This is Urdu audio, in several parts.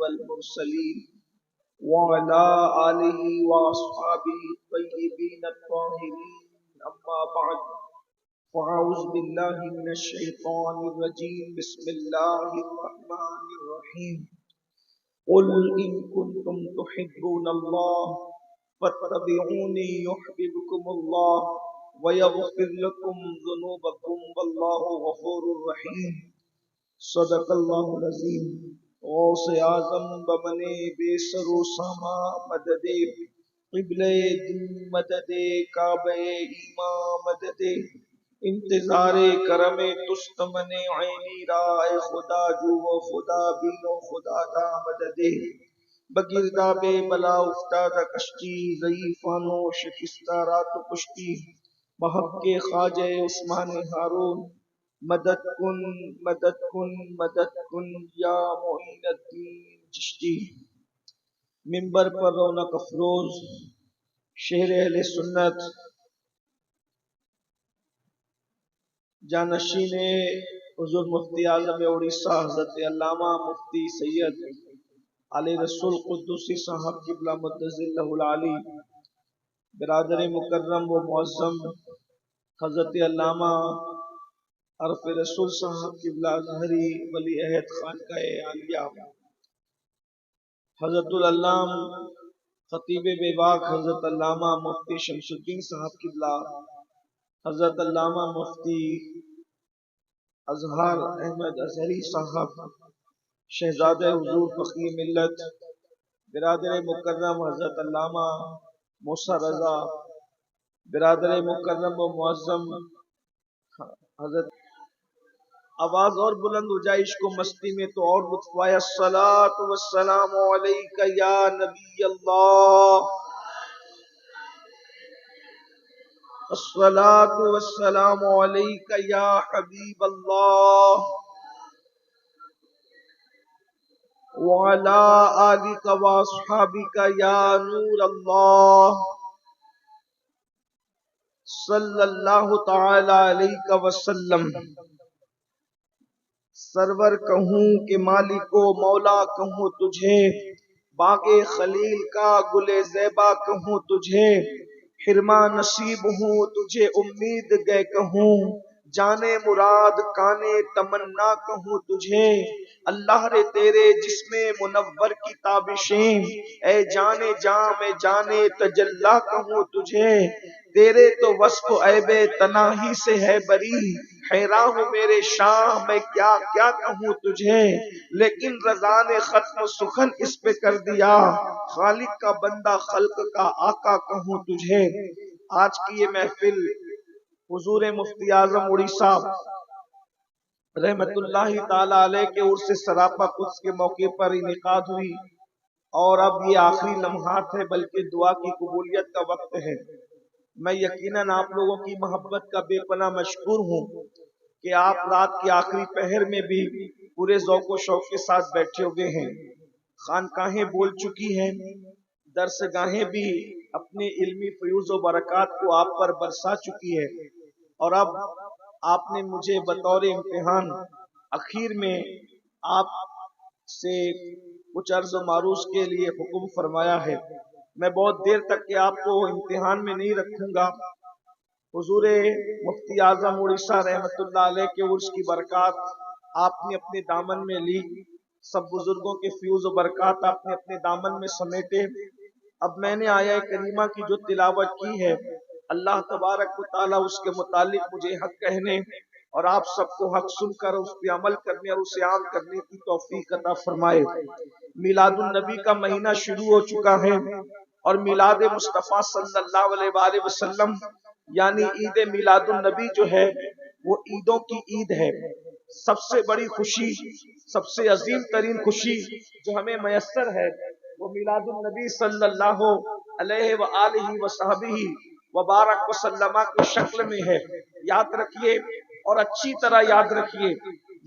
والمرسلين وعلى آله وأصحابه الطيبين الطاهرين أما بعد فأعوذ بالله من الشيطان الرجيم بسم الله الرحمن الرحيم قل إن كنتم تحبون الله فاتبعوني يحببكم الله ويغفر لكم ذنوبكم والله غفور رحيم صدق اللہ العظیم۔ غوث اعظم بمنے بے سر و ساما مدد قبلہ دین مدد کعبہ ایمان مدد انتظار کرم تستمن عینی رائے خدا جو و خدا بین و خدا دا مدد بگرداب بلا افتاد کشتی ضعیفانو شکستہ رات کشتی محق خواجہ عثمان ہارون مدد کن مدد کن مدد کن یا معین الدین چشتی۔ منبر پر رونق افروز شہر اہل سنت جانشین حضور مفتی اعظم اڑیسہ حضرت علامہ مفتی سید علی رسول قدوسی صاحب قبلہ مدظ اللہ العالی، برادر مکرم و معظم حضرت علامہ عرف رسول صاحب قبلہ ظہری ولی عہد خانقاہ عالیہ، حضرت العلام خطیب بیباک حضرت علامہ مفتی شمس الدین صاحب قبلہ، حضرت علامہ مفتی اظہار احمد اظہری صاحب شہزادہ حضور فقیر ملت، برادر مکرم حضرت علامہ موسیٰ رضا، برادر مکرم و معظم حضرت۔ آواز اور بلند ہو جائے عشق و مستی میں تو اور لطف آیا۔ الصلاۃ والسلام علیک یا نبی اللہ، الصلاۃ والسلام علیک یا حبیب اللہ، وعلی آلک واصحابک یا نور اللہ، صلی اللہ تعالی علیہ وسلم۔ سرور کہوں کہ مالک و مولا کہوں تجھے، باغ خلیل کا گل زیبا کہوں تجھے، حرما نصیب ہوں تجھے امید گئے کہوں، جانے مراد کانے تمنا کہوں تجھے، اللہ رے تیرے جسم منور کی تابشیں، اے جانے جام اے جانے تجلا کہوں تجھے، تیرے تو وصف عیب تناہی سے ہے بری، حیران ہوں میرے شاہ میں کیا کیا کہوں تجھے، لیکن رضا نے ختم سخن اس پہ کر دیا، خالق کا بندہ خلق کا آقا کہوں تجھے۔ آج کی یہ محفل حضور مفتی اعظم اڑیسہ رحمت اللہ تعالی علیہ کے عرس سراپا قدس کے موقع پر انعقاد ہوئی، اور اب یہ آخری لمحات ہے بلکہ دعا کی قبولیت کا وقت ہے۔ میں یقیناً آپ لوگوں کی محبت کا بے پناہ مشکور ہوں کہ آپ رات کی آخری پہر میں بھی پورے ذوق و شوق کے ساتھ بیٹھے ہوئے ہیں۔ خانقاہیں بول چکی ہیں، درسگاہیں بھی اپنے علمی فیوز و برکات کو آپ پر برسا چکی ہے، اور اب آپ نے مجھے بطور امتحان اخیر میں آپ سے کچھ عرض و معروض کے لیے حکم فرمایا ہے۔ میں بہت دیر تک کہ آپ کو امتحان میں نہیں رکھوں گا۔ حضور مفتی اعظم اڑیسہ رحمت اللہ علیہ کے عرس کی برکات آپ نے اپنے دامن میں لی، سب بزرگوں کے فیوز و برکات آپ نے اپنے دامن میں سمیٹے۔ اب میں نے آیہ کریمہ کی جو تلاوت کی ہے، اللہ تبارک و تعالیٰ اس کے متعلق مجھے حق کہنے اور آپ سب کو حق سن کر اس پہ عمل کرنے اور اسے عام کرنے کی توفیق عطا فرمائے۔ میلاد النبی کا مہینہ شروع ہو چکا ہے، اور میلاد مصطفیٰ صلی اللہ علیہ وآلہ وسلم یعنی عید میلاد النبی جو ہے وہ عیدوں کی عید ہے۔ سب سے بڑی خوشی، سب سے عظیم ترین خوشی جو ہمیں میسر ہے وہ میلاد النبی صلی اللہ علیہ وآلہ وصحبہ وبارک وسلم کی شکل میں ہے۔ یاد رکھیے اور اچھی طرح یاد رکھیے،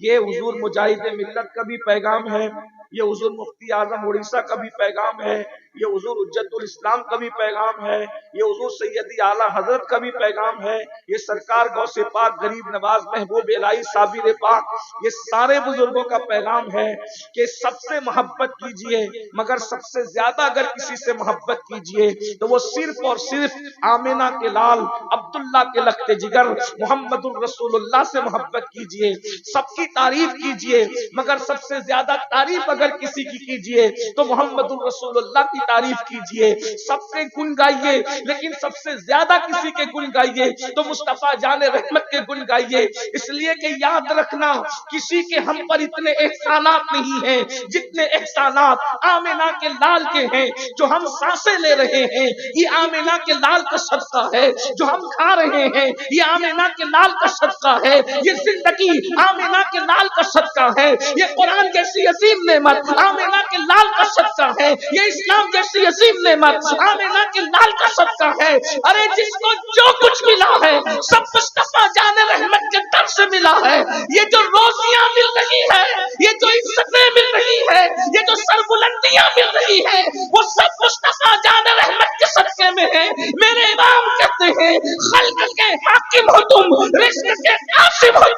یہ حضور مجاہد ملت کا بھی پیغام ہے، یہ حضور مفتی اعظم اڑیسہ کا بھی پیغام ہے، یہ حضور حجت الاسلام کا بھی پیغام ہے، یہ حضور سیدی اعلیٰ حضرت کا بھی پیغام ہے، یہ سرکار غوث پاک غریب نواز محبوب الہی صابر پاک، یہ سارے بزرگوں کا پیغام ہے کہ سب سے محبت کیجئے، مگر سب سے زیادہ اگر کسی سے محبت کیجئے تو وہ صرف اور صرف آمنہ کے لال عبداللہ کے لخت جگر محمد الرسول اللہ سے محبت کیجئے۔ سب کی تعریف کیجئے مگر سب سے زیادہ تعریف اگر کسی کی کیجئے تو محمد الرسول اللہ کی تعریف کیجئے۔ سب کے گن گائیے لیکن سب سے زیادہ کسی کے گن گائیے تو مصطفیٰ جان رحمت کے گن گائیے، اس لیے کہ یاد رکھنا کسی کے ہم پر اتنے احسانات نہیں ہیں جتنے احسانات آمنہ کے لال کے ہیں۔ جو ہم سانسیں لے رہے ہیں یہ آمنہ کے لال کا صدقہ ہے، جو ہم کھا رہے ہیں یہ آمنہ کے لال کا صدقہ ہے، یہ زندگی آمنہ کے لال کا صدقہ ہے، یہ قرآن جیسی عظیم نعمت آمنہ کے لال کا صدقہ ہے، یہ اسلام جیسی عظیم نعمت آمنہ کے لال کا صدقہ ہے۔ ارے جس کو جو کچھ ملا ہے سب مصطفیٰ جان رحمت کے در سے ملا ہے۔ یہ جو روزیاں مل رہی ہے، یہ جو عزتیں مل رہی ہے، یہ جو سربلندیاں مل رہی ہے، وہ سب مصطفیٰ جان رحمت کے صدقے میں ہے۔ میرے امام کہتے ہیں خلق کے حاکم ہو تم، رزق کے قاسم ہو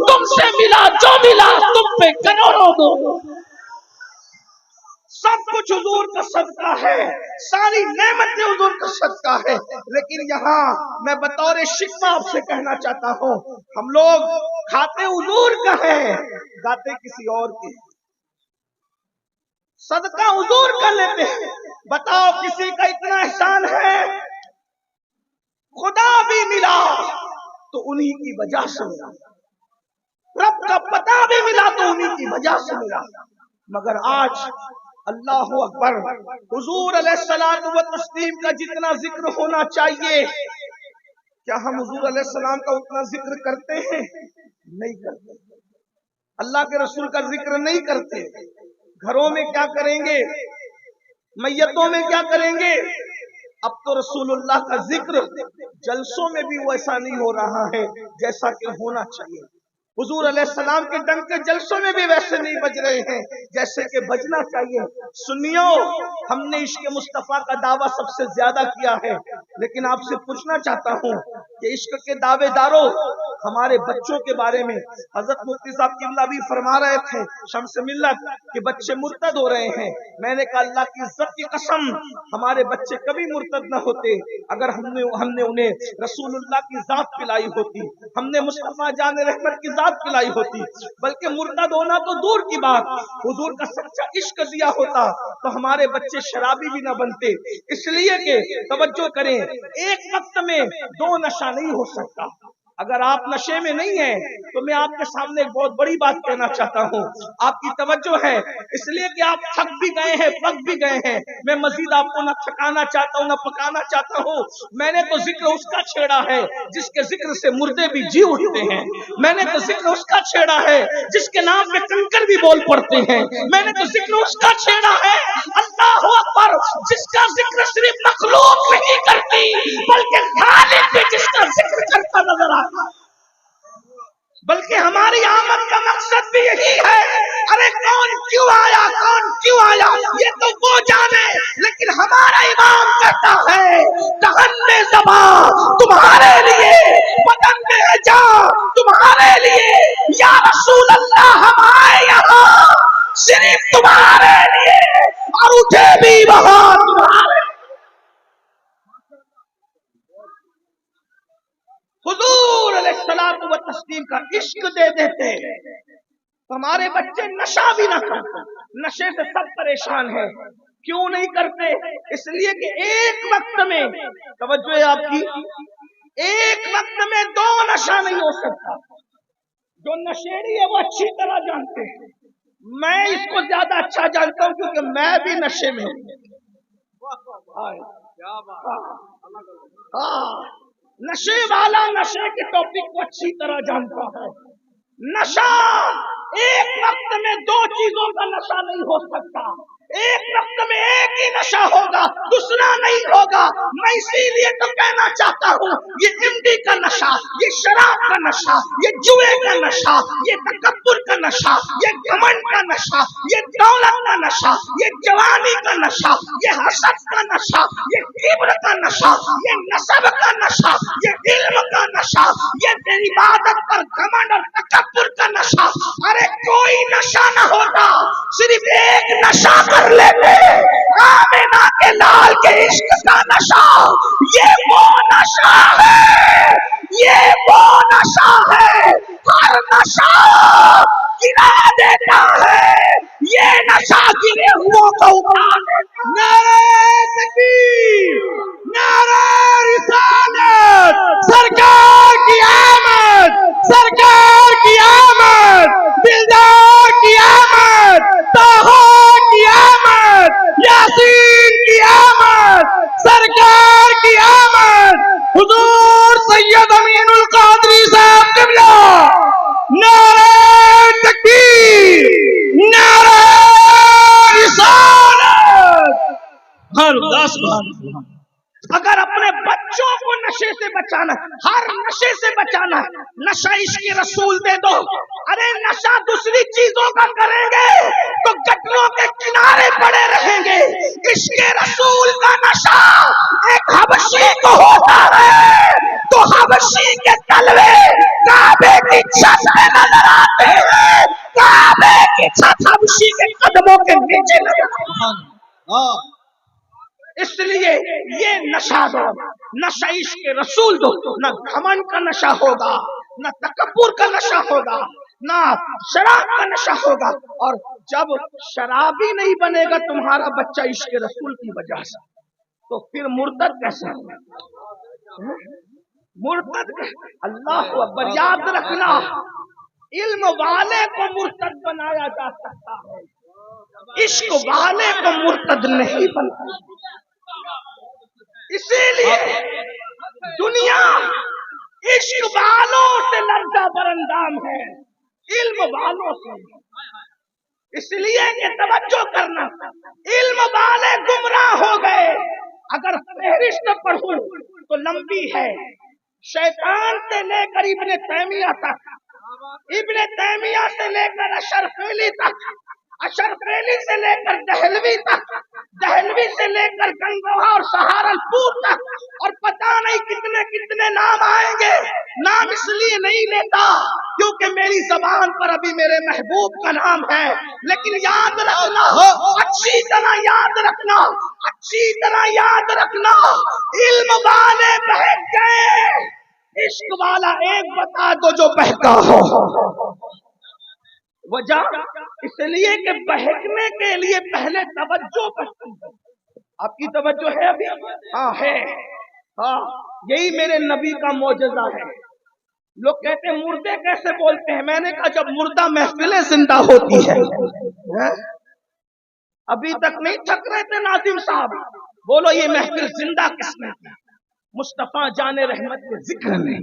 تم سے ملا جو ملا تم پہ کروڑوں دو۔ سب کچھ حضور کا صدقہ ہے، ساری نعمتیں حضور کا صدقہ ہے، لیکن یہاں میں بطور شکوہ آپ سے کہنا چاہتا ہوں ہم لوگ کھاتے حضور کا ہے، گاتے کسی اور کے، صدقہ حضور کا لیتے ہیں۔ بتاؤ کسی کا اتنا احسان ہے خدا بھی ملا تو انہی کی وجہ سے ملا، رب کا پتہ بھی ملا تو انہی کی وجہ سے ملا، مگر آج اللہ اکبر حضور علیہ السلام و تسلیم کا جتنا ذکر ہونا چاہیے کیا ہم حضور علیہ السلام کا اتنا ذکر کرتے ہیں؟ نہیں کرتے۔ اللہ کے رسول کا ذکر نہیں کرتے۔ گھروں میں کیا کریں گے، میتوں میں کیا کریں گے؟ اب تو رسول اللہ کا ذکر جلسوں میں بھی ویسا نہیں ہو رہا ہے جیسا کہ ہونا چاہیے۔ حضور علیہ السلام کے ڈنکے جلسوں میں بھی ویسے نہیں بج رہے ہیں جیسے کہ بجنا چاہیے۔ سنیو، ہم نے عشق مصطفیٰ کا دعویٰ سب سے زیادہ کیا ہے، لیکن آپ سے پوچھنا چاہتا ہوں کہ عشق کے دعوے داروں ہمارے بچوں کے بارے میں حضرت مفتی صاحب قبلہ بھی فرما رہے تھے شمس ملت کہ بچے مرتد ہو رہے ہیں۔ میں نے کہا اللہ کی عزت کی قسم ہمارے بچے کبھی مرتد نہ ہوتے اگر ہم نے انہیں رسول اللہ کی ذات پلائی ہوتی، ہم نے مصطفیٰ جان رحمت کی ذات پلائی ہوتی، بلکہ مرتد ہونا تو دور کی بات، حضور کا سچا عشق دیا ہوتا تو ہمارے بچے شرابی بھی نہ بنتے۔ اس لیے کہ توجہ کریں، ایک وقت میں دو نشہ نہیں ہو سکتا۔ اگر آپ نشے میں نہیں ہیں تو میں آپ کے سامنے ایک بہت بڑی بات کہنا چاہتا ہوں، آپ کی توجہ ہے، اس لیے کہ آپ تھک بھی گئے ہیں، پک بھی گئے ہیں۔ میں مزید آپ کو نہ تھکانا چاہتا ہوں نہ پکانا چاہتا ہوں۔ میں نے تو ذکر اس کا چھیڑا ہے جس کے ذکر سے مردے بھی جی اٹھتے ہیں، میں نے تو ذکر اس کا چھیڑا ہے جس کے نام پہ کنکر بھی بول پڑتے ہیں، میں نے تو ذکر اس کا چھیڑا ہے اللہ اکبر جس کا ذکر صرف مخلوق نہیں کرتی بلکہ خالق بھی جس کا ذکر کرتا نظر آتا، بلکہ ہماری آمد کا مقصد بھی یہی ہے۔ ارے کون کیوں آیا، کون کیوں آیا یہ تو وہ جانے، لیکن ہمارا امام کہتا ہے دہن میں زبان تمہارے لیے، بدن میں جان تمہارے لیے، یا رسول اللہ ہم آئے یہاں صرف تمہارے لیے اور اٹھے بھی وہاں تمہارے۔ حضور علیہ السلام و تسلیم کا عشق دے دیتے تو ہمارے بچے نشہ بھی نہ کرتے۔ نشے سے سب پریشان ہیں، کیوں نہیں کرتے؟ اس لیے کہ ایک وقت میں، توجہ ہے آپ کی، ایک وقت میں دو نشہ نہیں ہو سکتا۔ جو نشیڑی ہے وہ اچھی طرح جانتے ہیں، میں اس کو زیادہ اچھا جانتا ہوں کیونکہ میں بھی نشے میں ہوں۔ نشے والا نشے کے ٹاپک کو اچھی طرح جانتا ہے۔ نشہ ایک وقت میں دو چیزوں کا نشہ نہیں ہو سکتا، ایک وقت میں ایک ہی نشہ ہوگا، دوسرا نہیں ہوگا۔ میں اسی لیے تو کہنا چاہتا ہوں، یہ امڈی کا نشہ، یہ شراب کا نشہ، یہ جوئے کا نشہ، یہ تکبر کا نشہ، یہ گھمنڈ کا نشہ، یہ دولت کا نشہ، یہ جوانی کا نشہ، یہ حسد کا نشہ، یہ کبر کا نشہ، یہ نسب کا نشہ، یہ علم کا نشہ، یہ عبادت پر گھمنڈ اور تکبر کا نشہ۔ ارے کوئی نشہ نہ ہوتا، صرف ایک نشہ کر لیتے، آمینہ کے لال کے عشق کا نشہ۔ یہ وہ نشہ ہے، یہ وہ نشہ ہے، ہر نشہ گرا دیتا ہے، یہ نشہ گرے ہوا کو اٹھا دیتا ہے۔ نعرہ تکبیر، نعرہ رسالت، سرکار کی آمد، سرکار کی آمد، دلدار کی آمد، طٰہٰ کی آمد، یاسین کی آمد، سرکار کی آمد، حضور سید امین القادری صاحب قبلہ۔ نعرہ تکبیر، نعرہ رسالت۔ اگر اپنے بچوں کو نشے سے بچانا، ہر نشے سے بچانا، نشہ عشق رسول دے دو۔ ارے نشہ دوسری چیزوں کا کریں گے تو گٹروں کے کنارے پڑے رہیں گے۔ عشق رسول کا نشہ ایک حبشی کو ہوتا ہے تو حبشی کے تلوے کعبے کی چھت میں نظر آتے ہیں، کعبے کی چھت حبشی کے قدموں کے نیچے نظر آتی ہے۔ اس لیے یہ نشہ دو، نشہ عشق رسول دو، نہ گھمنڈ کا نشہ ہوگا، نہ تکبر کا نشہ ہوگا، نہ شراب کا نشہ ہوگا۔ اور جب شرابی نہیں بنے گا تمہارا بچہ عشق رسول کی وجہ سے، تو پھر مرتد کیسا ہوگا؟ مرتد اللہ اکبر۔ یاد رکھنا، علم والے کو مرتد بنایا جا سکتا ہے، عشق والے کو مرتد نہیں بنایا۔ اسی لیے دنیا عشق والوں سے لرزہ برندام ہے، علم والوں سے۔ اس لیے کہ توجہ کرنا، علم والے گمراہ ہو گئے۔ اگر فہرست پڑھوں تو لمبی ہے، شیطان سے لے کر ابن تیمیہ تک، ابن تیمیہ سے لے کر اشرفیلی تک، اشرفیلی سے لے کر دہلوی تک، دہلوی سے لے کر گنگوہا اور سہارنپور تک، اور پتہ نہیں کتنے کتنے نام آئیں گے۔ نام اس لیے نہیں لیتا کیونکہ میری زبان پر ابھی میرے محبوب کا نام ہے، لیکن یاد رکھنا، اچھی طرح یاد رکھنا، اچھی طرح یاد رکھنا، علم والے بہک گئے، عشق والا ایک بتا دو جو بہکا ہو۔ وجہ اس لیے کہ بہکنے کے لیے پہلے توجہ کرتی ہے۔ آپ کی توجہ ہے ابھی؟ ہاں ہے، ہاں یہی میرے نبی کا معجزہ ہے۔ لوگ کہتے ہیں مردے کیسے بولتے ہیں؟ میں نے کہا جب مردہ محفلیں زندہ ہوتی ہے۔ ابھی تک نہیں تھک رہے تھے ناظم صاحب؟ بولو یہ محفل زندہ کس نے کی؟ مصطفیٰ جان رحمت کے ذکر میں۔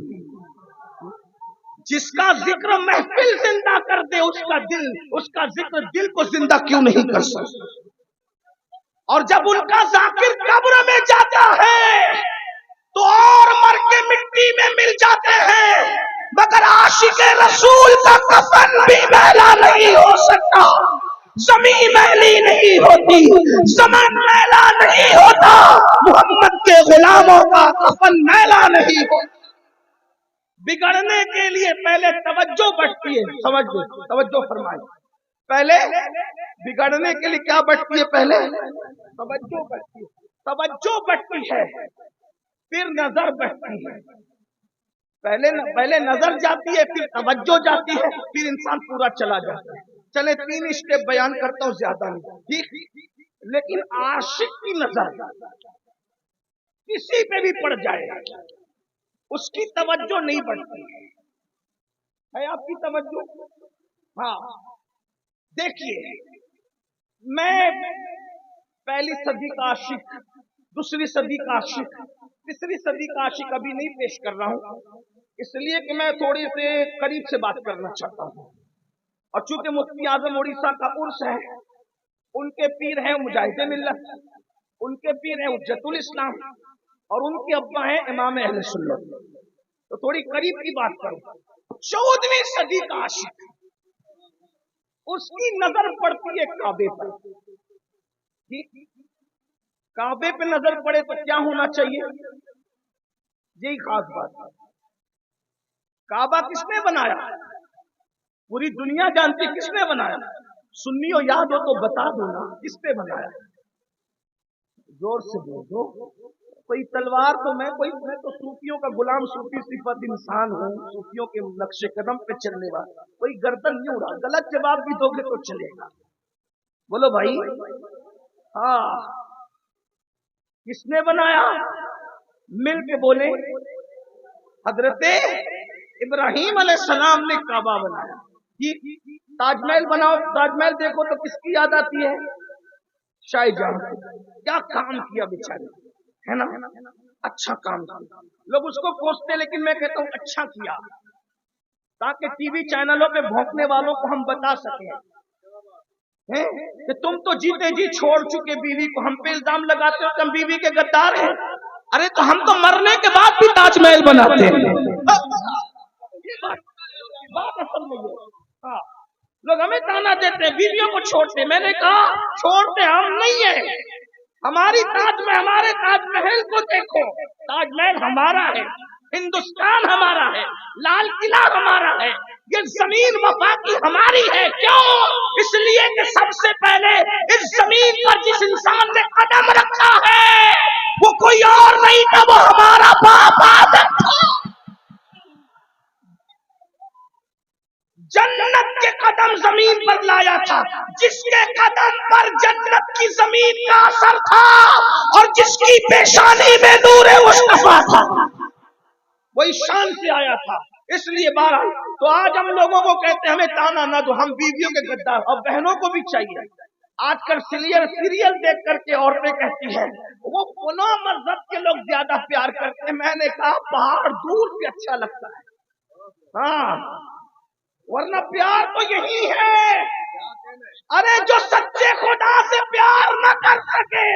جس کا ذکر محفل زندہ کر دے، اس کا ذکر دل کو زندہ کیوں نہیں کر سکتا؟ اور جب ان کا ذاکر قبر میں جاتا ہے تو اور مر کے مٹی میں مل جاتے ہیں، مگر عاشق رسول کا کفن بھی میلا نہیں ہو سکتا، زمین میلی نہیں ہوتی، زمین میلا نہیں ہوتا، محمد کے غلاموں کا کفن میلا نہیں ہوتا۔ بگڑنے کے لیے پہلے توجہ بڑھتی ہے، توجہ فرمائیں، پہلے بگڑنے کے لیے کیا بڑھتی ہے؟ پہلے توجہ بڑھتی ہے، توجہ بڑھتی ہے، پھر نظر بڑھتی ہے۔ پہلے نظر جاتی ہے، پھر توجہ جاتی ہے، پھر انسان پورا چلا جاتا ہے۔ چلے 3 اسٹیپ بیان کرتا ہوں، زیادہ نہیں، ٹھیک؟ لیکن عاشق کی نظر کسی پہ بھی پڑ جائے، اس کی توجہ نہیں بڑھتی ہے آپ کی توجہ؟ ہاں دیکھیے، میں پہلی صدی کا عاشق، دوسری صدی کا عاشق، تیسری صدی کا عاشق ابھی نہیں پیش کر رہا ہوں، اس لیے کہ میں تھوڑی سے قریب سے بات کرنا چاہتا ہوں۔ اور چونکہ مفتی اعظم اڑیسہ کا عرس ہے، ان کے پیر ہیں مجاہد ملت، ان کے پیر ہیں حجت الاسلام، اور ان کے ابا ہیں امام اہل سنت۔ تو تھوڑی قریب کی بات کرو، 14ویں صدی کا عاشق، اس کی نظر پڑتی ہے کعبے پر۔ کعبے پہ نظر پڑے تو کیا ہونا چاہیے؟ یہی خاص بات ہے۔ کعبہ کس نے بنایا؟ پوری دنیا جانتی کس نے بنایا؟ سنیو یاد ہو تو بتا دو نا، کس نے بنایا؟ زور سے بول دو۔ کوئی تلوار تو میں تو صوفیوں کا غلام، صوفی صفت انسان ہوں، صوفیوں کے نقش قدم پہ چلنے والا، کوئی گردن نہیں اڑا، غلط جواب بھی دو گے تو چلے گا۔ بولو بھائی، ہاں کس نے بنایا؟ مل کے بولے، حضرت ابراہیم علیہ السلام نے کعبہ بنایا۔ تاج محل بناؤ، تاج محل دیکھو تو کس کی یاد آتی ہے؟ شاہ جہاں۔ کیا کام کیا بیچارے، ہے نا؟ اچھا کام کیا، لوگ اس کو کوستے، لیکن میں کہتا ہوں اچھا کیا، تاکہ ٹی وی چینلوں پہ بھونکنے والوں کو ہم بتا سکیں کہ تم تو جیتے جی چھوڑ چکے بیوی کو، ہم پہ الزام لگاتے ہو کہ ہم بیوی کے غدار ہیں۔ ارے تو ہم تو مرنے کے بعد بھی تاج محل بناتے ہیں۔ بات اصل میں یہ، ہاں لوگ ہمیں تانا دیتے ہیں بیویوں کو چھوڑتے، میں نے کہا چھوڑتے ہم نہیں ہیں، ہماری تاج میں، ہمارے تاج محل کو دیکھو، تاج محل ہمارا ہے، ہندوستان ہمارا ہے، لال قلعہ ہمارا ہے، یہ زمین وفا کی ہماری ہے۔ کیوں؟ اس لیے کہ سب سے پہلے اس زمین پر جس انسان نے قدم رکھا ہے وہ کوئی اور نہیں تھا، وہ ہمارا باپ آدم تھا۔ جنت کے قدم زمین پر لایا تھا، جس کے قدم پر جنت کی زمین کا اثر تھا اور جس کی پیشانی میں نور مصطفیٰ تھا، وہی شان سے آیا تھا۔ اس لیے بارہ تو آج ہم لوگوں کو کہتے ہیں ہمیں تانا نہ دو، ہم بیویوں کے غدار، اور بہنوں کو بھی چاہیے۔ آج کل سیریل دیکھ کر کے عورتیں کہتی ہیں وہ فلاں مذہب کے لوگ زیادہ پیار کرتے ہیں، میں نے کہا پہاڑ دور سے اچھا لگتا ہے، ہاں ورنہ پیار تو یہی ہے۔ ارے جو سچے خدا سے پیار نہ کر سکے،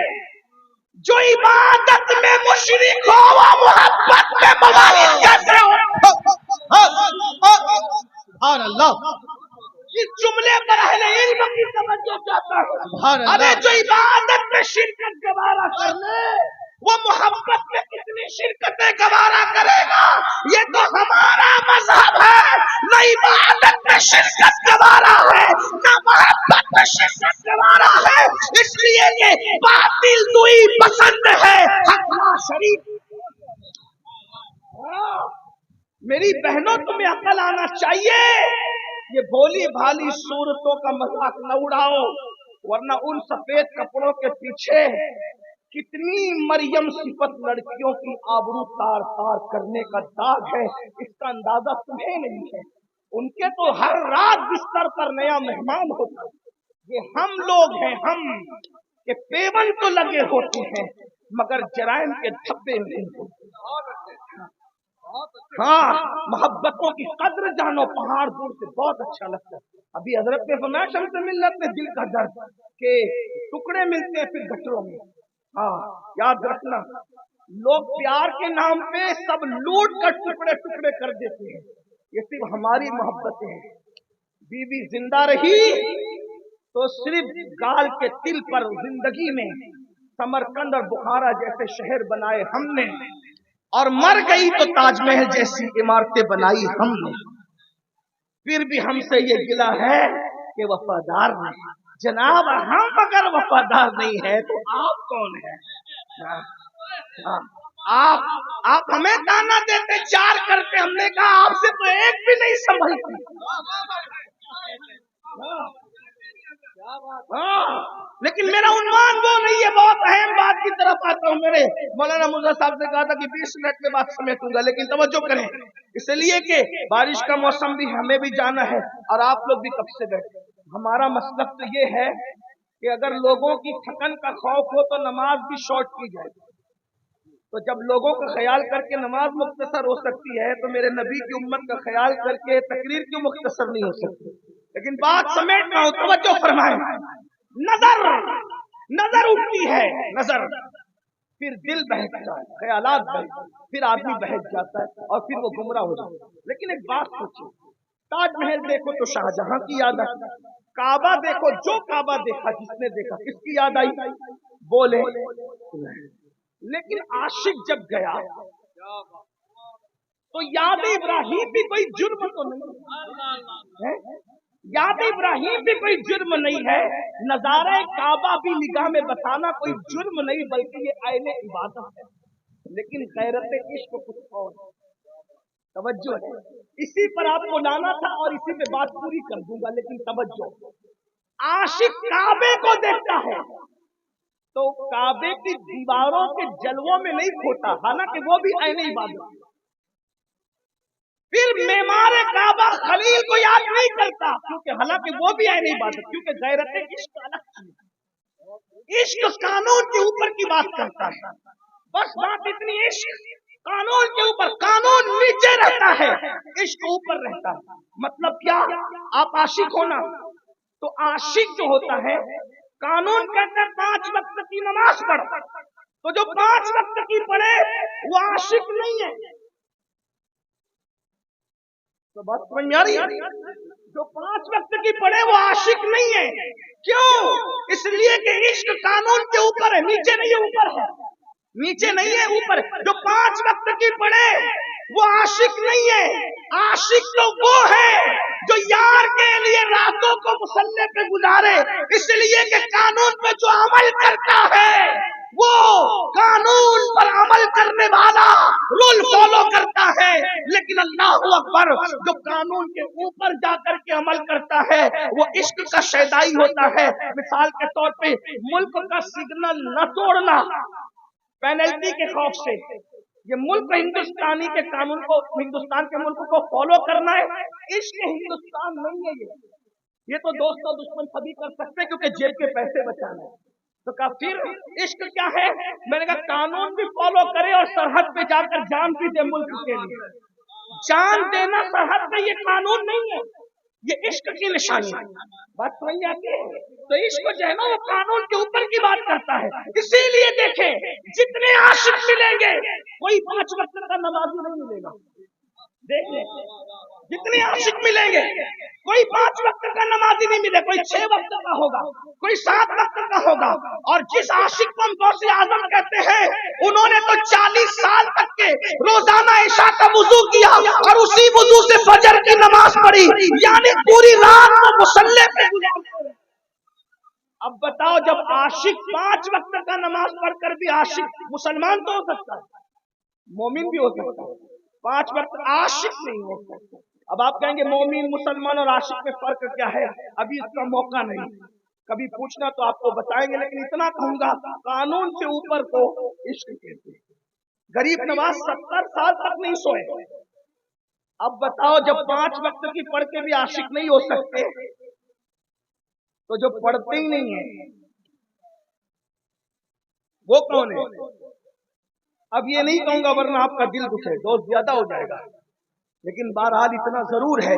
جو عبادت میں مشرک ہو، وہ محبت میں مواحد کیسے ہو؟ سبحان اللہ، اس جملے پر اہل علم کی توجہ چاہتا ہے۔ ارے جو عبادت میں شرکت گوارا کر لے، وہ محبت میں کتنی شرکتیں گوارا کرے گا؟ یہ تو ہمارا مذہب ہے، نہ عبادت میں شرکت گوارا ہے، نہ محبت میں شرکت گوارا ہے، اس لیے کہ باطل دوئی پسند ہے، حق شریف۔ میری بہنوں تمہیں عقل آنا چاہیے، یہ بھولی بھالی صورتوں کا مذاق نہ اڑاؤ، ورنہ ان سفید کپڑوں کے پیچھے کتنی مریم صفت لڑکیوں کی آبرو تار تار کرنے کا داغ ہے، اس کا اندازہ تمہیں نہیں ہے۔ ان کے تو ہر رات بستر پر نیا مہمان ہوتا ہے، یہ ہم لوگ ہیں، ہم کہ پیون تو لگے ہوتے ہیں مگر جرائم کے دھبے نہیں ہوتے۔ ہاں محبتوں کی قدر جانو، پہاڑ دور سے بہت اچھا لگتا ہے۔ ابھی حضرت نے فرمایا شمس ملت میں دل کا درد کہ ٹکڑے ملتے ہیں پھر گٹروں میں۔ ہاں یاد رکھنا، لوگ پیار کے نام پہ سب لوٹ کر ٹکڑے ٹکڑے کر دیتے ہیں، یہ صرف ہماری محبتیں ہیں۔ بیوی زندہ رہی تو صرف گال کے تل پر زندگی میں سمرقند اور بخارا جیسے شہر بنائے ہم نے، اور مر گئی تو تاج محل جیسی عمارتیں بنائی ہم نے۔ پھر بھی ہم سے یہ گلہ ہے کہ وفادار نہیں۔ جناب ہم اگر وفادار نہیں ہے تو آپ کون ہیں؟ آپ ہمیں تانا دیتے، چار کرتے، ہم نے کہا آپ سے تو ایک بھی نہیں سنبھلتی۔ لیکن میرا عنوان وہ نہیں ہے، بہت اہم بات کی طرف آتا ہوں۔ میرے مولانا مرزا صاحب سے کہا تھا کہ 20 منٹ میں بات سمیٹوں گا، لیکن توجہ کریں، اس لیے کہ بارش کا موسم بھی، ہمیں بھی جانا ہے اور آپ لوگ بھی کب سے بیٹھے۔ ہمارا مسلک تو یہ ہے کہ اگر لوگوں کی تھکن کا خوف ہو تو نماز بھی شارٹ کی جائے، تو جب لوگوں کا خیال کر کے نماز مختصر ہو سکتی ہے تو میرے نبی کی امت کا خیال کر کے تقریر کیوں مختصر نہیں ہو سکتی؟ لیکن بات سمیٹنا ہو، توجہ فرمائیں۔ نظر نظر اٹھتی ہے، نظر، پھر دل بہکتا ہے، خیالات بہکتے ہیں، پھر آدمی بہک جاتا ہے اور پھر وہ گمراہ ہو جاتا ہے۔ لیکن ایک بات سوچو، تاج محل دیکھو تو شاہجہاں کی یاد آئی، کعبہ دیکھو، جو کعبہ دیکھا، جس نے دیکھا، کس کی یاد آئی؟ بولے۔ لیکن عاشق جب گیا تو یاد ابراہیم بھی کوئی جرم تو نہیں ہے، یاد ابراہیم بھی کوئی جرم نہیں ہے، نظارہ کعبہ بھی نگاہ میں بتانا کوئی جرم نہیں، بلکہ یہ عین عبادت ہے۔ لیکن غیرت عشق کچھ اور توجہ ہے، اسی پر آپ کو لانا تھا اور اسی پہ بات پوری کر دوں گا، لیکن توجہ، عاشق کعبے کو دیکھتا ہے تو کعبے کی دیواروں کے جلووں میں نہیں کھوتا، حالانکہ وہ بھی عین عبادت ہے۔ پھر معمار کعبہ خلیل کو یاد نہیں کرتا، کیونکہ حالانکہ وہ بھی عین عبادت، کیونکہ غیرت عشق الگ چیز ہے۔ عشق قانون کے اوپر کی بات کرتا ہے، بس بات اتنی، عشق قانون کے اوپر، قانون نیچے رہتا ہے، عشق اوپر رہتا ہے۔ مطلب کیا؟ آپ عاشق ہونا تو عاشق جو ہوتا ہے، قانون کہتا ہے 5 وقت کی نماز پڑھ، تو جو 5 وقت کی پڑھے وہ عاشق نہیں ہے۔ تو بات سمجھ میں آ رہی ہے؟ جو 5 وقت کی پڑھے وہ عاشق نہیں ہے، کیوں؟ اس لیے کہ عشق قانون کے اوپر ہے، نیچے نہیں ہے، اوپر ہے، نیچے نہیں ہے، اوپر ہے۔ جو 5 وقت کی پڑھے وہ عاشق نہیں ہے، عاشق تو وہ ہے جو یار کے لیے راتوں کو مصلی پہ گزارے، اس لیے کہ قانون پہ جو عمل کرتا ہے وہ قانون پر عمل کرنے والا رول فالو کرتا ہے، لیکن اللہ اکبر، جو قانون کے اوپر جا کر کے عمل کرتا ہے وہ عشق کا شیدائی ہوتا ہے۔ مثال کے طور پہ ملک کا سگنل نہ توڑنا پینلٹی کے خوف سے، یہ ملک ہندوستانی کے قانون کو، ہندوستان کے ملک کو فالو کرنا ہے، عشق ہندوستان نہیں ہے۔ یہ تو دوست و دشمن سبھی کر سکتے کیونکہ جیب کے پیسے بچانا ہے۔ تو کہا پھر عشق کیا ہے؟ میں نے کہا قانون بھی فالو کرے اور سرحد پہ جا کر جان بھی دے ملک کے لیے۔ جان دینا سرحد پہ یہ قانون نہیں ہے، یہ عشق کی نشانی ہے۔ بات سمجھ آتی ہے؟ تو عشق جو ہے نا وہ قانون کے اوپر کی بات کرتا ہے۔ اسی لیے دیکھیں جتنے عاشق ملیں گے کوئی 5 وقت کا نمازی نہیں ملے گا، دیکھ لیں جتنے عاشق ملیں گے کوئی 5 وقت کا نمازی نہیں ملے، کوئی 6 وقت کا ہوگا، کوئی 7 وقت کا ہوگا۔ اور جس عاشق کو ہم غوث اعظم کہتے ہیں انہوں نے تو 40 سال تک کے روزانہ عشاء کا وضو کیا اور اسی وضو سے فجر کی نماز پڑھی، یعنی پوری رات کو مصلی پہ گزارتے ہیں۔ اب بتاؤ جب عاشق 5 وقت کا نماز پڑھ کر بھی عاشق، مسلمان تو ہو سکتا ہے، مومن بھی ہو سکتا ہے، 5 وقت عاشق نہیں ہو سکتا۔ اب آپ کہیں گے مومن، مسلمان اور عاشق میں فرق کیا ہے؟ ابھی اس کا موقع نہیں، کبھی پوچھنا تو آپ کو بتائیں گے، لیکن اتنا کہوں گا قانون سے اوپر کو عشق کہتے ہیں۔ غریب نواز 70 سال تک نہیں سوئے، اب بتاؤ جب 5 وقت کی پڑھ کے بھی عاشق نہیں ہو سکتے تو جو پڑھتے ہی نہیں ہیں وہ کون ہے؟ اب یہ نہیں کہوں گا ورنہ آپ کا دل دکھے، دوست زیادہ ہو جائے گا، لیکن بہرحال اتنا ضرور ہے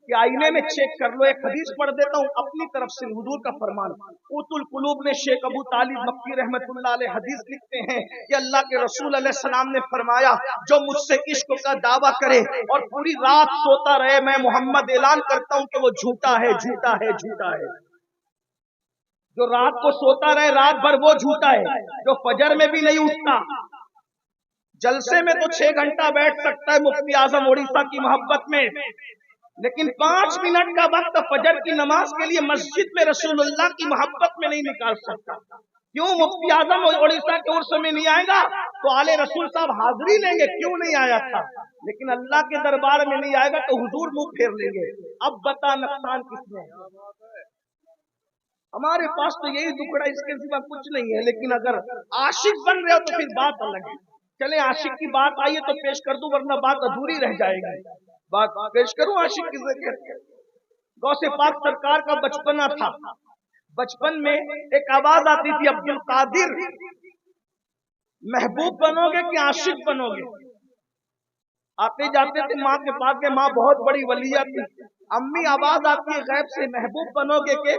کہ آئینے میں چیک کر لو۔ ایک حدیث پڑھ دیتا ہوں اپنی طرف سے، حضور کا فرمان، قوت القلوب نے شیخ ابو طالب مکی رحمت اللہ علیہ حدیث لکھتے ہیں کہ اللہ کے رسول علیہ السلام نے فرمایا جو مجھ سے عشق کا دعویٰ کرے اور پوری رات سوتا رہے، میں محمد اعلان کرتا ہوں کہ وہ جھوٹا ہے، جھوٹا ہے، جھوٹا ہے۔ جو رات کو سوتا رہے رات بھر وہ جھوٹا ہے، جو فجر میں بھی نہیں اٹھتا، جلسے میں تو 6 گھنٹہ بیٹھ سکتا ہے مفتی اعظم اڑیسہ کی محبت میں، لیکن 5 منٹ کا وقت فجر کی نماز کے لیے مسجد میں رسول اللہ کی محبت میں نہیں نکال سکتا۔ کیوں؟ مفتی اعظم اڑیسہ کے عرس میں نہیں آئے گا تو آل رسول صاحب حاضری لیں گے، کیوں نہیں آیا تھا، لیکن اللہ کے دربار میں نہیں آئے گا تو حضور منہ پھیر لیں گے۔ اب بتا نقصان کس میں؟ ہمارے پاس تو یہی دکڑا، اس کے سوا کچھ نہیں ہے، لیکن اگر عاشق بن رہے ہو تو پھر بات الگ ہے۔ چلے عاشق کی بات آئی ہے تو پیش کر دوں ورنہ بات ادھوری رہ جائے گی، بات پیش کروں عاشق کسے کہتے ہیں۔ غوث پاک سرکار کا بچپنا تھا، بچپن میں ایک آواز آتی تھی عبد القادر محبوب بنو گے کہ عاشق بنو گے؟ آتے جاتے تھے ماں کے پاس، کے ماں بہت بڑی ولیہ تھی، امی آواز آتی ہے غیب سے محبوب بنو گے کہ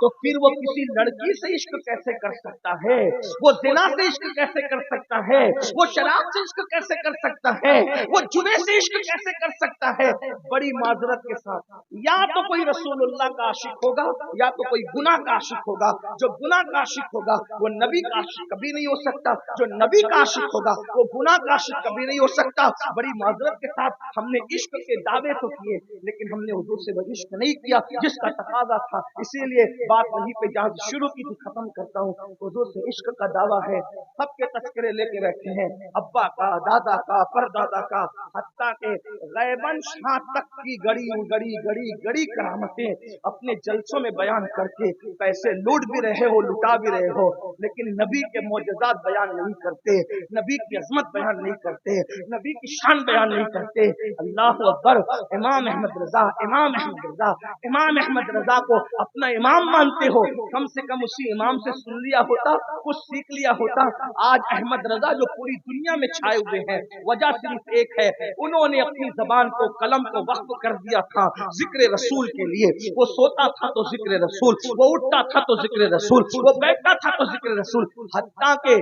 تو پھر وہ کسی لڑکی سے عشق کیسے کر سکتا ہے؟ وہ زنا سے عشق کیسے کر سکتا ہے؟ وہ شراب سے عشق کیسے کر سکتا ہے؟ وہ جنے سے عشق کیسے کر سکتا ہے؟ بڑی معذرت کے ساتھ، یا تو کوئی رسول اللہ کا عاشق ہوگا یا تو کوئی گناہ کا عاشق ہوگا۔ جو گناہ کا عاشق ہوگا وہ نبی کا عاشق کبھی نہیں ہو سکتا، جو نبی کا عاشق ہوگا وہ گناہ کا عاشق کبھی نہیں ہو سکتا۔ بڑی معذرت کے ساتھ ہم نے عشق کے دعوے تو کیے لیکن ہم نے حضور سے وہ عشق نہیں کیا جس کا تقاضا تھا، اسی لیے بات وہیں پہ جہاں شروع کی تھی ختم کرتا ہوں۔ حضور سے عشق کا دعویٰ ہے، سب کے تذکرے لے کے رہتے ہیں، ابا کا، دادا کا، پردادا کا، حتیٰ کہ غیباً شاہ تک کی گڑی گڑی گڑی گڑی کرامتیں اپنے جلسوں میں بیان کر کے پیسے لوٹ بھی رہے ہو، لٹا بھی رہے ہو، لیکن نبی کے معجزات بیان نہیں کرتے، نبی کی عظمت بیان نہیں کرتے، نبی کی شان بیان نہیں کرتے۔ اللہ اکبر۔ امام احمد رضا، امام احمد رضا، امام احمد رضا کو اپنا امام مانتے ہو، کم سے کم اسی امام سے سن لیا ہوتا، کچھ سیکھ لیا ہوتا۔ آج احمد رضا جو پوری دنیا میں چھائے ہوئے ہیں، وجہ صرف ایک ہے، انہوں نے اپنی زبان کو، قلم کو وقف کر دیا تھا ذکر رسول کے لیے۔ وہ سوتا تھا تو ذکر رسول، وہ اٹھتا تھا تو ذکر رسول، وہ بیٹھتا تھا تو ذکر رسول، حتیٰ کہ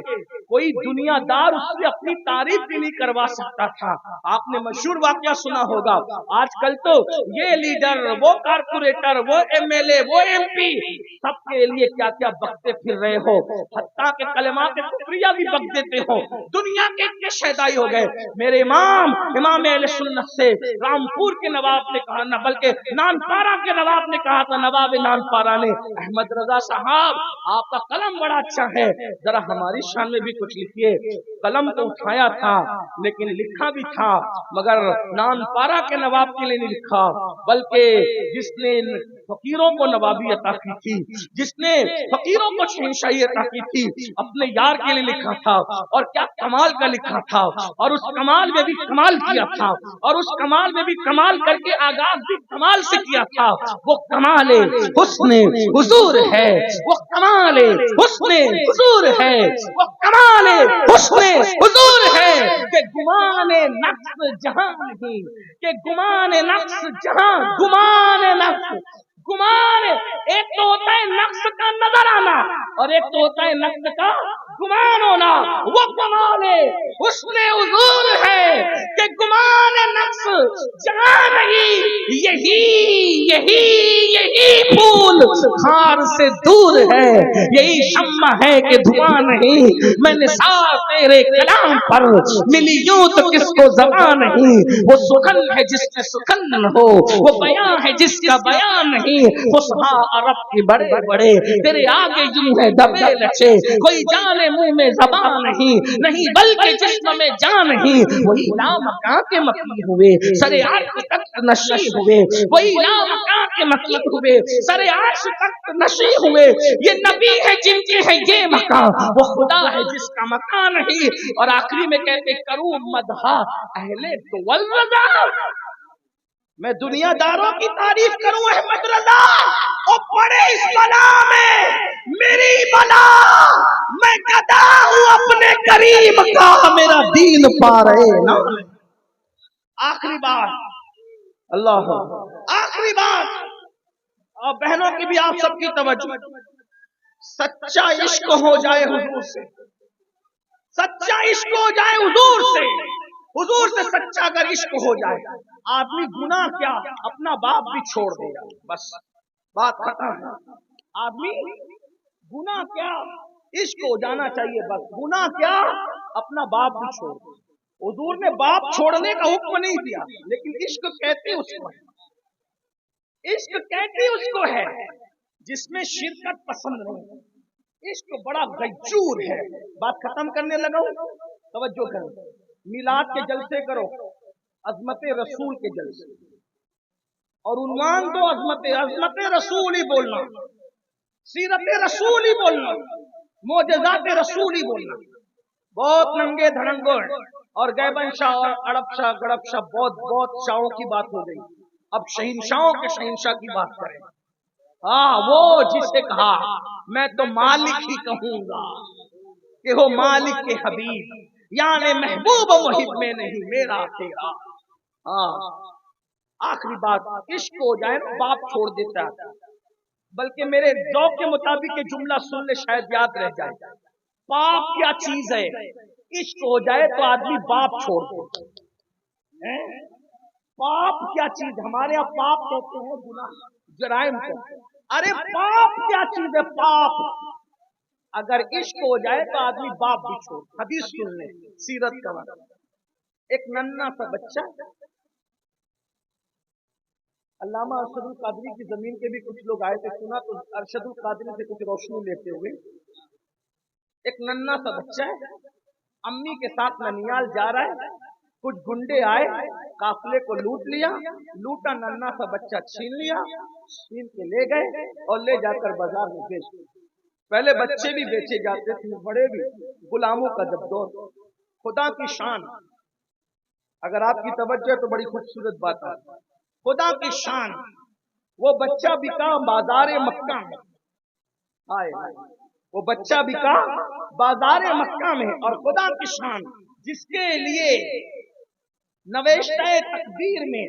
کوئی دنیا دار اس سے اپنی تعریف بھی نہیں کروا سکتا تھا۔ آپ نے مشہور واقعہ سنا ہوگا، آج کل تو یہ لیڈر، وہ کارپوریٹر، وہ ایم ایل اے، وہ ایم پی، سب کے لیے کیا کیا بکتے پھر رہے ہو، حتیٰ کہ کلمات کفریہ بھی بک دیتے ہو۔ دنیا کے اتنے شہدائی ہو گئے۔ میرے امام اہل سنت سے رامپور کے نواب نے کہا، نہ بلکہ نانپارہ کے نواب نے کہا تھا، نواب نانپارہ نے، احمد رضا صاحب آپ کا قلم بڑا اچھا ہے، ذرا ہماری شان میں بھی کچھ لکھیے۔ قلم تو اٹھایا تھا لیکن لکھا بھی تھا، مگر نانپارہ کے نواب کے لیے نہیں لکھا، بلکہ جس نے فقیروں کو نوابی عطا کی تھی، جس نے فقیروں کو شہنشاہی عطا کی تھی، اپنے یار کے لیے لکھا تھا، اور کیا کمال کا لکھا تھا، اور اس کمال میں بھی کمال کیا تھا، اور اس کمال میں بھی کمال کر کے آغاز بھی کمال سے کیا تھا۔ وہ کمال حسن حضور ہے، وہ کمال حسن حضور ہے، وہ کمال حسن حضور ہے کہ گمان نفس جہاں نہیں، کہ گمان نفس جہاں، گمان نفس، گمان ایک تو ہوتا ہے نفس کا نظر آنا اور ایک تو ہوتا ہے نفس کا گمان ہونا۔ وہ کمال حسن حضور ہے کہ گمان نفس جہاں نہیں، یہی پھول خار سے دور ہے، یہی شمع ہے کہ دھواں نہیں۔ میں نثار تیرے کلام پر ملی یوں تو کس کو زبان نہیں، وہ سخن ہے جس میں سخن ہو، وہ بیان ہے جس کا بیان نہیں۔ فصحا عرب کی بڑے بڑے تیرے آگے یوں ہے دبے لچے، کوئی جانے منہ میں زبان نہیں بلکہ جسم میں جان نہیں۔ وہی لامکاں کے مکی ہوئے سر عرش تک نشی ہوئے، وہی لامکاں کے مکی ہوئے سر عرش تک نشی ہوئے۔ یہ نبی ہے جن کے ہے یہ مکان، وہ خدا ہے جس کا مکان نہیں۔ اور آخری میں کہتے کروں مدحا اہل دول رضا، میں دنیا داروں کی تعریف کروں احمد رضا، اور پڑے اس بلا میں میری بلا، میں گدا ہوں اپنے کریم کا، میرا دین پا رہے نا۔ آخری بات، اللہ آخری بات، اور بہنوں کی بھی آپ سب کی توجہ، سچا عشق ہو جائے حضور سے، سچا عشق ہو جائے حضور سے، حضور سے سچا اگر عشق ہو جائے، آدمی گناہ کیا اپنا باپ بھی چھوڑ دے گا، بس بات ختم ہے۔ آدمی گناہ کیا عشق ہو جانا چاہیے، بس گناہ کیا اپنا باپ بھی چھوڑ دے۔ حضور نے باپ چھوڑنے کا حکم نہیں دیا، لیکن عشق کہتے اس کو ہے، عشق کہتے اس کو ہے جس میں شرکت پسند نہیں۔ عشق بڑا غیور ہے۔ بات ختم کرنے لگا ہوں، توجہ کرو، میلاد کے جلسے کرو، عظمت رسول کے جلسے، اور عنوان دو عظمت رسول ہی بولنا، سیرت رسول ہی بولنا، معجزات رسول ہی بولنا۔ بہت ننگے دھڑنگڑ اور گیبن شاہ اور اڑپ شاہ گڑپ شاہ بہت شاہوں کی بات ہو گئی، اب شہنشاہوں کے شہنشاہ کی بات کریں۔ وہ جسے کہا میں تو مالک ہی کہوں گا کہ ہو مالک کے حبیب، یعنی محبوب و محب میں نہیں میرا تیرا۔ آخری بات، عشق ہو جائے نا باپ چھوڑ دیتا ہے، بلکہ میرے ذوق کے مطابق یہ جملہ سن لے شاید یاد رہ جائے. پاپ کیا چیز ہے؟ عشق ہو جائے تو آدمی باپ چھوڑ دے. پاپ کیا چیز؟ ہمارے یہاں پاپ کہتے ہیں گناہ جرائم کو. ارے پاپ کیا چیز ہے؟ پاپ اگر عشق ہو جائے تو آدمی باپ بھی چھوڑ. حدیث سن لیں سیرت کا. ایک ننھا سا بچہ، علامہ ارشد القادری کی زمین کے بھی کچھ لوگ آئے تھے، سنا تو ارشد القادری سے کچھ روشنی لیتے ہوئے. ایک ننھا سا بچہ ہے، امی کے ساتھ ننیال جا رہا ہے. کچھ گنڈے آئے، قافلے کو لوٹ لیا. لوٹا ننھا سا بچہ چھین لیا، چھین کے لے گئے اور لے جا کر بازار میں بیچ دیا. پہلے بچے بھی بیچے جاتے تھے، بڑے بھی. غلاموں کا جب دور. خدا کی شان، اگر آپ کی توجہ ہے تو بڑی خوبصورت بات ہے. خدا کی شان، وہ بچہ بکا بازار مکہ میں. آئے وہ بچہ بکا بازار مکہ میں. اور خدا کی شان، جس کے لیے نوشتہ تقدیر میں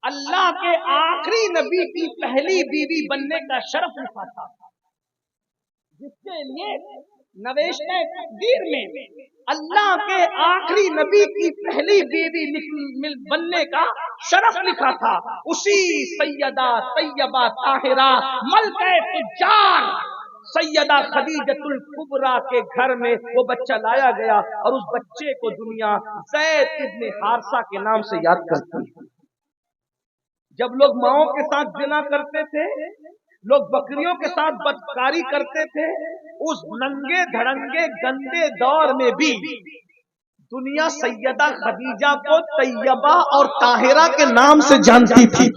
اللہ کے آخری نبی کی پہلی بیوی بننے کا شرف لکھا تھا، جس کے لیے نوشتہ تقدیر میں اللہ کے آخری نبی کی پہلی بیوی بننے کا شرف لکھا تھا، اسی سیدہ طیبہ طاہرہ ملکہ تجار سیدہ خدیجۃ الکبریٰ کے گھر میں وہ بچہ لایا گیا. اور اس بچے کو دنیا زید ابن حارثہ کے نام سے یاد کرتی ہے. جب لوگ ماؤں کے ساتھ زنا کرتے تھے، لوگ بکریوں کے ساتھ بدکاری کرتے تھے، اس ننگے دھڑنگے گندے دور میں بھی دنیا سیدہ خدیجہ کو طیبہ اور طاہرہ کے نام سے جانتی تھی.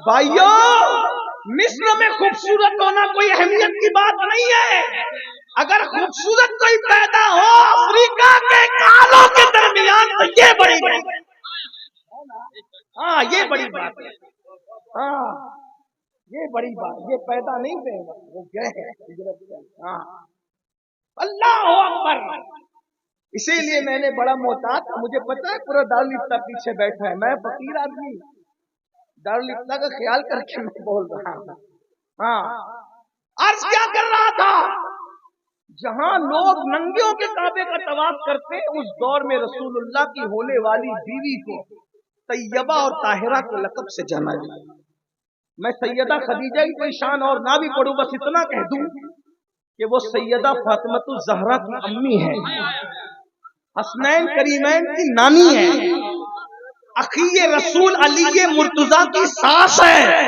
بھائیو، مصر میں خوبصورت ہونا کوئی اہمیت کی بات نہیں ہے. اگر خوبصورت کوئی پیدا ہو افریقہ کے کالوں کے درمیان تو یہ بڑی بات ہے. ہاں یہ بڑی بات ہے. ہاں یہ بڑی بات. یہ پیدا نہیں ہوئے، وہ گئے ہیں. ہاں اللہ اکبر. اسی لیے میں نے بڑا محتاط، مجھے پتا ہے پورا دارالفتہ پیچھے بیٹھا ہے، میں فقیر آدمی دارالفتہ کا خیال کر کے میں بول رہا ہوں. ہاں عرض کیا کر رہا تھا، جہاں لوگ ننگیوں کے کعبے کا طواف کرتے، اس دور میں رسول اللہ کی ہونے والی بیوی کو طیبہ اور طاہرہ کے لقب سے جانا جاتا. میں سیدہ خدیجہ کی کوئی شان اور نہ بھی پڑھوں، بس اتنا کہہ دوں کہ وہ سیدہ فاطمہ الزہرا کی امی ہے، حسنین کریمین کی نانی ہے، اخی رسول علی مرتضیٰ کی ساس ہے،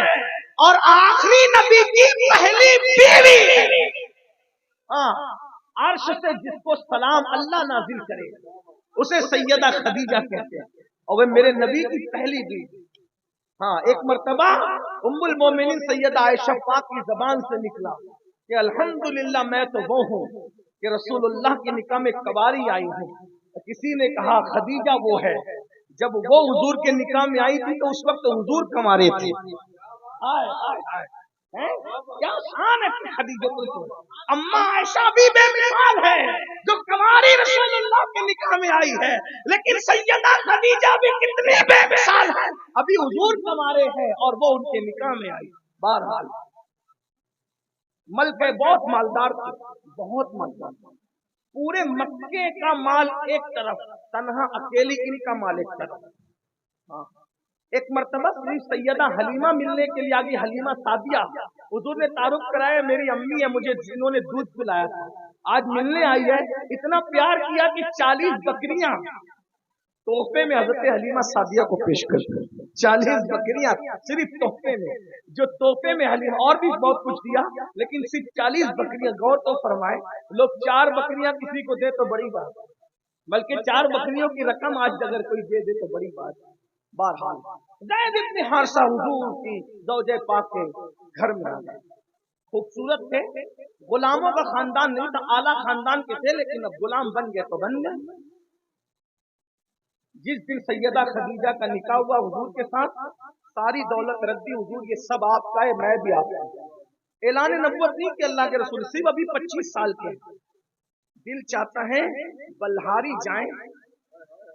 اور آخری نبی کی پہلی بیوی. ہاں عرش سے جس کو سلام اللہ نازل کرے اسے سیدہ خدیجہ کہتے ہیں، اور وہ میرے نبی کی پہلی بیوی. ہاں ایک مرتبہ ام المومنین سیدہ عائشہ پاک کی زبان سے نکلا کہ الحمدللہ میں تو وہ ہوں کہ رسول اللہ کی نکاح میں کواری آئی ہوں. کسی نے کہا خدیجہ وہ ہے. جب وہ حضور کے نکاح میں آئی تھی تو اس وقت حضور کمارے تھے. کیا شان ہے خدیجہ کو. اما عائشہ بھی بے مثال ہے جو کماری رسول اللہ کے نکاح میں آئی ہے، لیکن سیدہ خدیجہ بھی کتنی بے مثال ہے، ابھی حضور کمارے ہیں اور وہ ان کے نکاح میں آئی. بہرحال ملکہ بہت مالدار تھی، بہت مالدار. پورے مکے کا مال ایک طرف، تنہا اکیلی ان کا مال ایک طرف. ایک مرتبہ سیدہ حلیمہ ملنے کے لیے آگئی، حلیمہ سعدیہ. حضور نے تعارف کرایا میری امی ہے، مجھے جنہوں نے دودھ پلایا تھا آج ملنے آئی ہے. اتنا پیار کیا کہ 40 بکریاں تحفے میں حضرت حلیمہ سعدیہ کو پیش کر دی. 40 بکریاں صرف تحفے میں، جو تحفے میں حلیمہ اور بھی بہت کچھ دیا لیکن صرف 40 بکریاں. غور تو فرمائے، لوگ 4 بکریاں کسی کو دے تو بڑی بات، بلکہ 4 بکریوں کی رقم آج اگر کوئی دے دے تو بڑی بات. بہرحال زید ابن حارثہ حضور کی زوجہ پاک کے گھر میں آ گئے. خوبصورت تھے، غلاموں کا خاندان نہیں تھا، اعلیٰ خاندان کے تھے، لیکن اب غلام بن گئے تو بن گئے. جس دن سیدہ خدیجہ کا نکاح ہوا حضور کے ساتھ، ساری دولت رکھ دی. حضور یہ سب آپ کا ہے، میں بھی آپ کا. اعلان نبوت نہیں کہ اللہ کے رسول صرف ابھی 25 سال کے. دل چاہتا ہے بلہاری جائیں